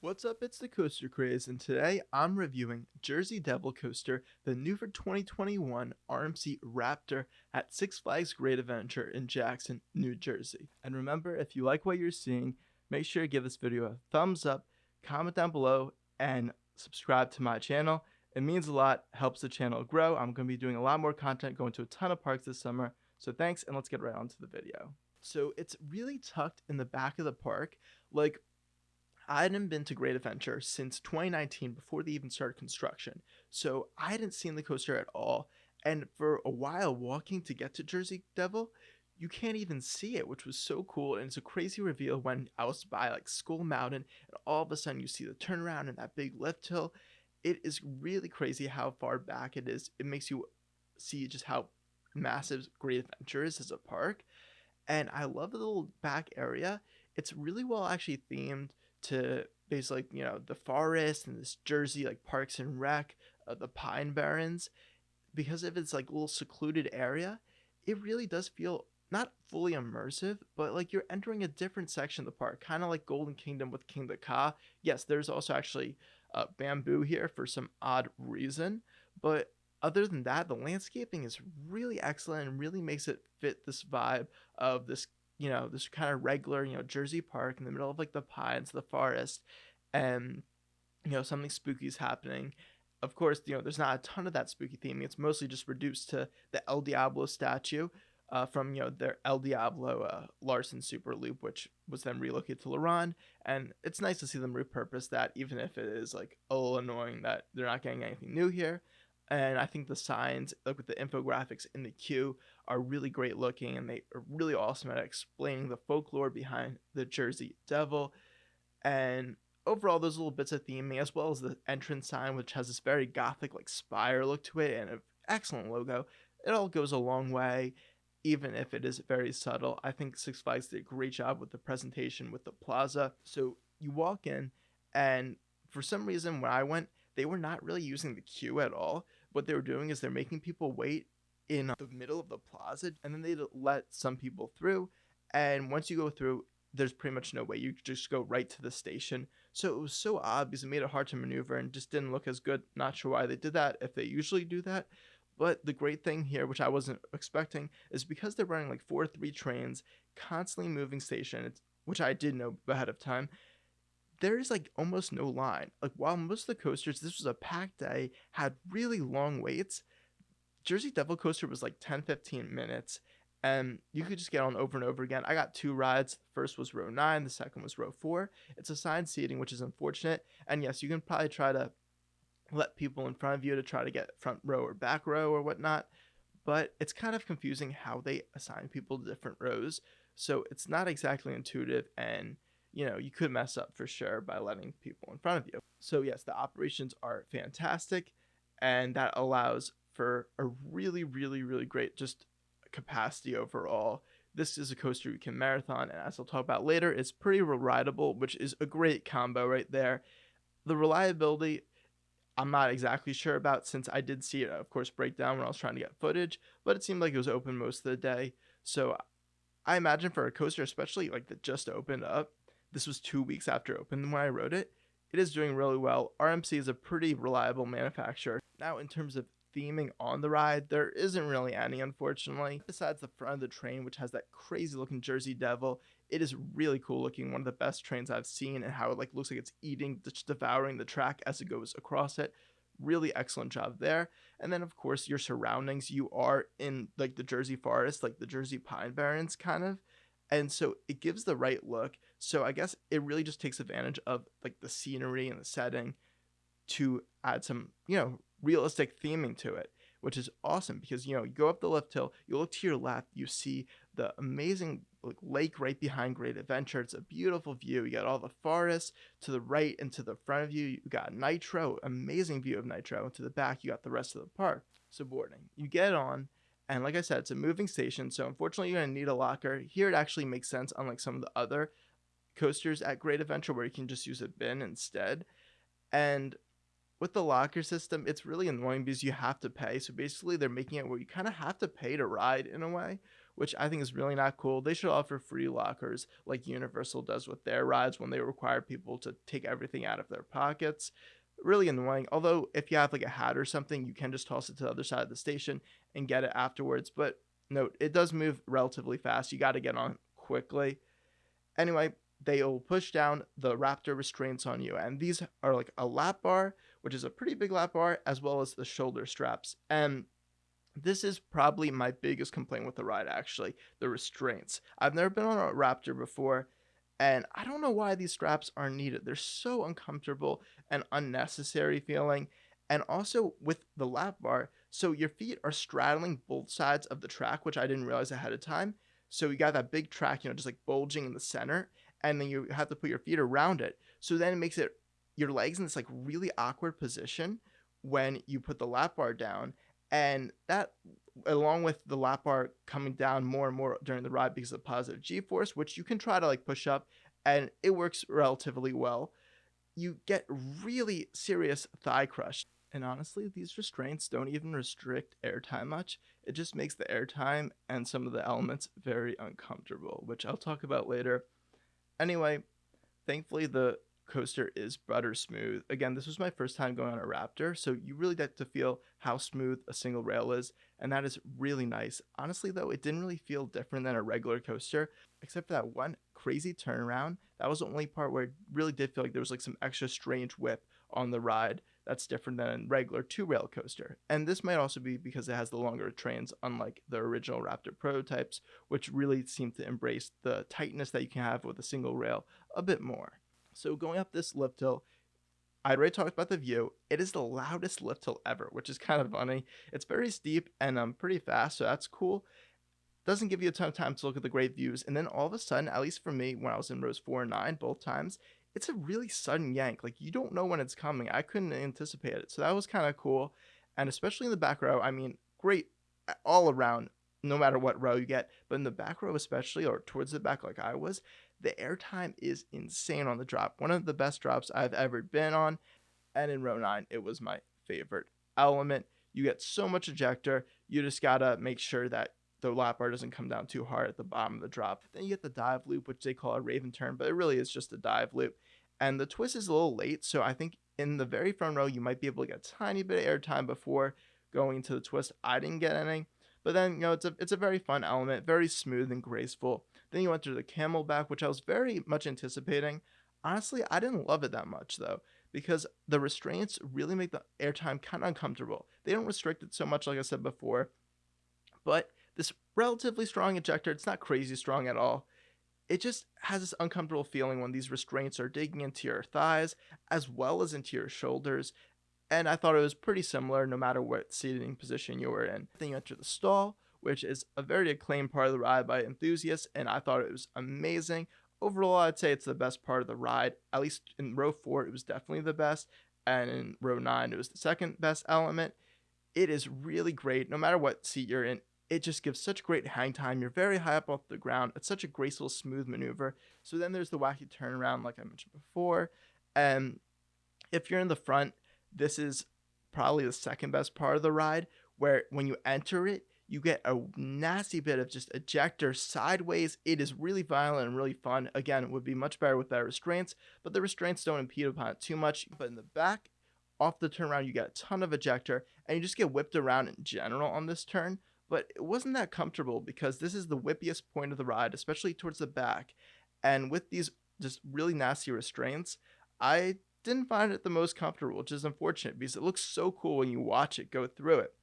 What's up, it's the Coaster Craze, and today I'm reviewing Jersey Devil Coaster, the new for 2021 RMC Raptor at Six Flags Great Adventure in Jackson, New Jersey. And remember, if you like what you're seeing, make sure to give this video a thumbs up, comment down below, and subscribe to my channel. It means a lot, helps the channel grow. I'm going to be doing a lot more content, going to a ton of parks this summer. So thanks, and let's get right on to the video. So it's really tucked in the back of the park. I hadn't been to Great Adventure since 2019 before they even started construction. So I hadn't seen the coaster at all. And for a while, walking to get to Jersey Devil, you can't even see it, which was so cool. And it's a crazy reveal when I was by Skull Mountain, and all of a sudden you see the turnaround and that big lift hill. It is really crazy how far back it is. It makes you see just how massive Great Adventure is as a park. And I love the little back area. It's really well actually themed to basically, the forest and this Jersey, Parks and Rec, the Pine Barrens. Because of its little secluded area, it really does feel not fully immersive, but you're entering a different section of the park, kind of like Golden Kingdom with King the Ka. Yes, there's also actually bamboo here for some odd reason, but other than that, the landscaping is really excellent and really makes it fit this vibe of this this kind of regular, Jersey park in the middle of the pines, the forest, and, something spooky is happening. Of course, there's not a ton of that spooky theming. It's mostly just reduced to the El Diablo statue from, their El Diablo Larson Super Loop, which was then relocated to Luron. And it's nice to see them repurpose that, even if it is a little annoying that they're not getting anything new here. And I think the signs, with the infographics in the queue, are really great looking, and they are really awesome at explaining the folklore behind the Jersey Devil. And overall, those little bits of theming, as well as the entrance sign, which has this very gothic spire look to it and an excellent logo, it all goes a long way, even if it is very subtle. I think Six Flags did a great job with the presentation with the plaza. So you walk in, and for some reason when I went, they were not really using the queue at all. What they were doing is they're making people wait in the middle of the plaza, and then they let some people through. And once you go through, there's pretty much no way. You just go right to the station. So it was so odd because it made it hard to maneuver and just didn't look as good. Not sure why they did that, if they usually do that. But the great thing here, which I wasn't expecting, is because they're running 4-3 trains, constantly moving stations, which I did know ahead of time. There is almost no line. While most of the coasters, this was a packed day, had really long waits, Jersey Devil Coaster was 10-15 minutes, and you could just get on over and over again. I got 2 rides. The first was row 9, the second was row 4. It's assigned seating, which is unfortunate. And yes, you can probably try to let people in front of you to try to get front row or back row or whatnot, but it's kind of confusing how they assign people to different rows. So it's not exactly intuitive, and you could mess up for sure by letting people in front of you. So yes, the operations are fantastic, and that allows for a really, really, really great just capacity overall. This is a coaster you can marathon, and as I'll talk about later, it's pretty rideable, which is a great combo right there. The reliability, I'm not exactly sure about, since I did see it, of course, break down when I was trying to get footage, but it seemed like it was open most of the day. So I imagine for a coaster, especially that just opened up, this was 2 weeks after it opened when I wrote it, it is doing really well. RMC is a pretty reliable manufacturer. Now, in terms of theming on the ride, there isn't really any, unfortunately. Besides the front of the train, which has that crazy looking Jersey Devil, it is really cool looking. One of the best trains I've seen, and how it looks like it's just devouring the track as it goes across it. Really excellent job there. And then of course your surroundings, you are in the Jersey forest, the Jersey Pine Barrens kind of. And so it gives the right look. So I guess it really just takes advantage of the scenery and the setting to add some, realistic theming to it, which is awesome because, you go up the lift hill, you look to your left, you see the amazing lake right behind Great Adventure. It's a beautiful view. You got all the forests to the right, and to the front of you, you got Nitro, amazing view of Nitro. And to the back, you got the rest of the park. So boarding, you get on, and like I said, it's a moving station. So unfortunately, you're going to need a locker. Here it actually makes sense, unlike some of the other coasters at Great Adventure where you can just use a bin instead. And with the locker system, it's really annoying because you have to pay. So basically, they're making it where you kind of have to pay to ride in a way, which I think is really not cool. They should offer free lockers like Universal does with their rides when they require people to take everything out of their pockets. Really annoying. Although if you have like a hat or something, you can just toss it to the other side of the station and get it afterwards. But note, it does move relatively fast. You got to get on quickly. Anyway, they'll push down the Raptor restraints on you, and these are like a lap bar, which is a pretty big lap bar, as well as the shoulder straps. And this is probably my biggest complaint with the ride, actually, the restraints. I've never been on a Raptor before, and I don't know why these straps are needed. They're so uncomfortable and unnecessary feeling. And also with the lap bar, so your feet are straddling both sides of the track, which I didn't realize ahead of time. So you got that big track, just like bulging in the center, and then you have to put your feet around it. So then it makes it your legs in this like really awkward position when you put the lap bar down, and that, along with the lap bar coming down more and more during the ride because of the positive G-force, which you can try to like push up, and it works relatively well, you get really serious thigh crush. And honestly, these restraints don't even restrict airtime much. It just makes the airtime and some of the elements very uncomfortable, which I'll talk about later. Anyway, thankfully the coaster is butter smooth. Again, this was my first time going on a Raptor, so you really get to feel how smooth a single rail is, and that is really nice. Honestly though, it didn't really feel different than a regular coaster, except for that one crazy turnaround. That was the only part where it really did feel like there was like some extra strange whip on the ride that's different than a regular two-rail coaster. And this might also be because it has the longer trains, unlike the original Raptor prototypes, which really seem to embrace the tightness that you can have with a single rail a bit more. So going up this lift hill, I already talked about the view. It is the loudest lift hill ever, which is kind of funny. It's very steep and pretty fast, so that's cool. Doesn't give you a ton of time to look at the great views, and then all of a sudden, at least for me, when I was in rows 4 and 9 both times, it's a really sudden yank. Like, you don't know when it's coming. I couldn't anticipate it, so that was kind of cool. And especially in the back row, I mean, great all around, no matter what row you get, but in the back row especially, or towards the back like I was, the airtime is insane on the drop. One of the best drops I've ever been on, and in row 9, it was my favorite element. You get so much ejector, you just gotta make sure that the lap bar doesn't come down too hard at the bottom of the drop. Then you get the dive loop, which they call a Raven turn, but it really is just a dive loop. And the twist is a little late, so I think in the very front row, you might be able to get a tiny bit of airtime before going to the twist. I didn't get any, but then, it's a very fun element, very smooth and graceful. Then you enter the camelback, which I was very much anticipating. Honestly, I didn't love it that much, though, because the restraints really make the airtime kind of uncomfortable. They don't restrict it so much, like I said before, but this relatively strong ejector, it's not crazy strong at all. It just has this uncomfortable feeling when these restraints are digging into your thighs as well as into your shoulders. And I thought it was pretty similar no matter what seating position you were in. Then you enter the stall, which is a very acclaimed part of the ride by enthusiasts, and I thought it was amazing. Overall, I'd say it's the best part of the ride. At least in row 4, it was definitely the best, and in row 9, it was the second best element. It is really great no matter what seat you're in. It just gives such great hang time. You're very high up off the ground. It's such a graceful, smooth maneuver. So then there's the wacky turnaround, like I mentioned before. And if you're in the front, this is probably the second best part of the ride, where when you enter it, you get a nasty bit of just ejector sideways. It is really violent and really fun. Again, it would be much better with that restraints, but the restraints don't impede upon it too much. But in the back, off the turnaround, you get a ton of ejector, and you just get whipped around in general on this turn. But it wasn't that comfortable because this is the whippiest point of the ride, especially towards the back. And with these just really nasty restraints, I didn't find it the most comfortable, which is unfortunate because it looks so cool when you watch it go through it.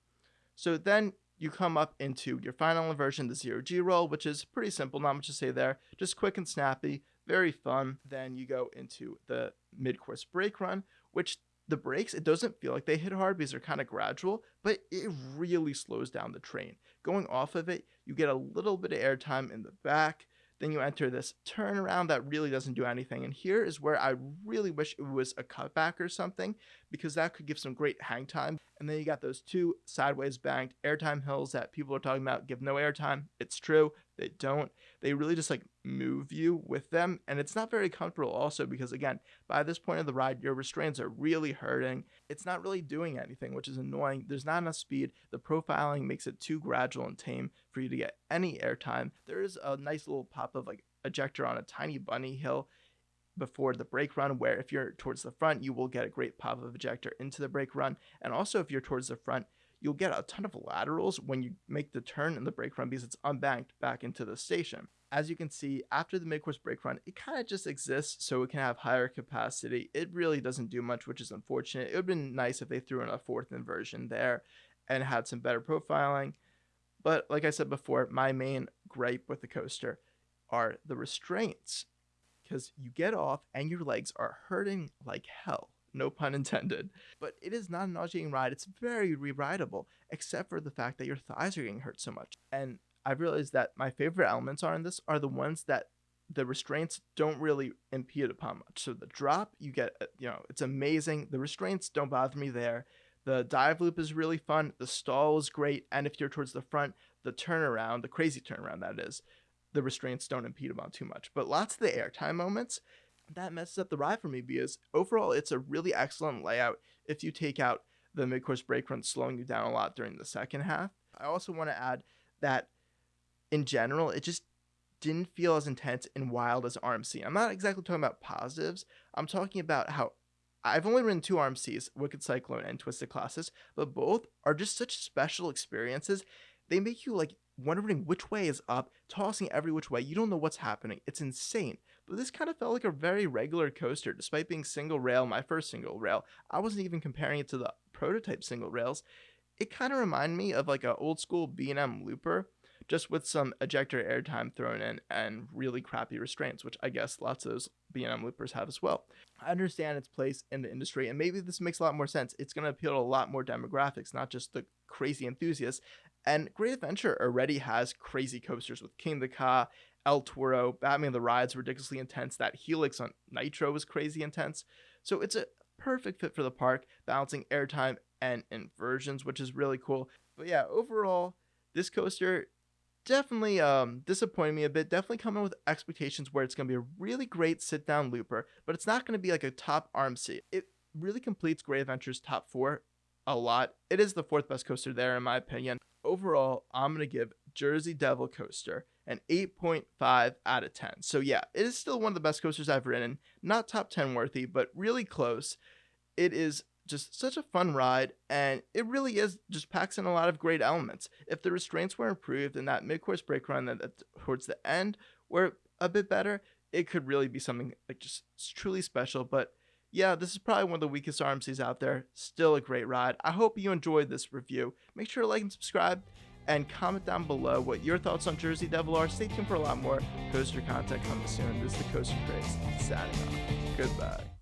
So then you come up into your final inversion, the 0G roll, which is pretty simple, not much to say there. Just quick and snappy, very fun. Then you go into the mid-course brake run, which the brakes, it doesn't feel like they hit hard because they're kind of gradual, but it really slows down the train. Going off of it, you get a little bit of airtime in the back. Then you enter this turnaround that really doesn't do anything. And here is where I really wish it was a cutback or something, because that could give some great hang time. And then you got those two sideways banked airtime hills that people are talking about give no airtime. It's true. They don't. They really just like move you with them, and it's not very comfortable also because, again, by this point of the ride, your restraints are really hurting. It's not really doing anything, which is annoying. There's not enough speed. The profiling makes it too gradual and tame for you to get any airtime. There is a nice little pop of like ejector on a tiny bunny hill before the brake run, where if you're towards the front, you will get a great pop of ejector into the brake run. And also if you're towards the front, you'll get a ton of laterals when you make the turn in the brake run because it's unbanked back into the station. As you can see, after the mid-course brake run, it kind of just exists so it can have higher capacity. It really doesn't do much, which is unfortunate. It would have been nice if they threw in a fourth inversion there and had some better profiling. But like I said before, my main gripe with the coaster are the restraints, because you get off and your legs are hurting like hell. No pun intended. But it is not a nauseating ride. It's very re-rideable, except for the fact that your thighs are getting hurt so much. And I've realized that my favorite elements in this are the ones that the restraints don't really impede upon much. So the drop, you get, it's amazing. The restraints don't bother me there. The dive loop is really fun. The stall is great. And if you're towards the front, the turnaround, the crazy turnaround that is, the restraints don't impede upon too much. But lots of the airtime moments, that messes up the ride for me because overall it's a really excellent layout if you take out the mid-course brake run slowing you down a lot during the second half. I also want to add that in general, it just didn't feel as intense and wild as RMC. I'm not exactly talking about positives. I'm talking about how I've only ridden 2 RMCs, Wicked Cyclone and Twisted Colossus, but both are just such special experiences. They make you like wondering which way is up, tossing every which way. You don't know what's happening. It's insane. But this kind of felt like a very regular coaster, despite being single rail, my first single rail. I wasn't even comparing it to the prototype single rails. It kind of reminded me of like an old school B&M looper, just with some ejector airtime thrown in and really crappy restraints, which I guess lots of those B&M loopers have as well. I understand its place in the industry, and maybe this makes a lot more sense. It's going to appeal to a lot more demographics, not just the crazy enthusiasts. And Great Adventure already has crazy coasters with King the Ka, El Toro, Batman the Ride's ridiculously intense. That Helix on Nitro was crazy intense. So it's a perfect fit for the park, balancing airtime and inversions, which is really cool. But yeah, overall, this coaster definitely disappointed me a bit. Definitely coming with expectations where it's going to be a really great sit-down looper, but it's not going to be like a top RMC. It really completes Great Adventure's top 4 a lot. It is the 4th best coaster there in my opinion. Overall, I'm going to give Jersey Devil Coaster an 8.5 out of 10. So yeah, it is still one of the best coasters I've ridden. Not top 10 worthy, but really close. It is just such a fun ride, and it really is just packs in a lot of great elements. If the restraints were improved and that mid-course brake run that towards the end were a bit better, it could really be something like just truly special. But yeah, this is probably one of the weakest RMCs out there. Still a great ride. I hope you enjoyed this review. Make sure to like and subscribe and comment down below what your thoughts on Jersey Devil are. Stay tuned for a lot more coaster content coming soon. This is the Coaster Craze signing off. Goodbye.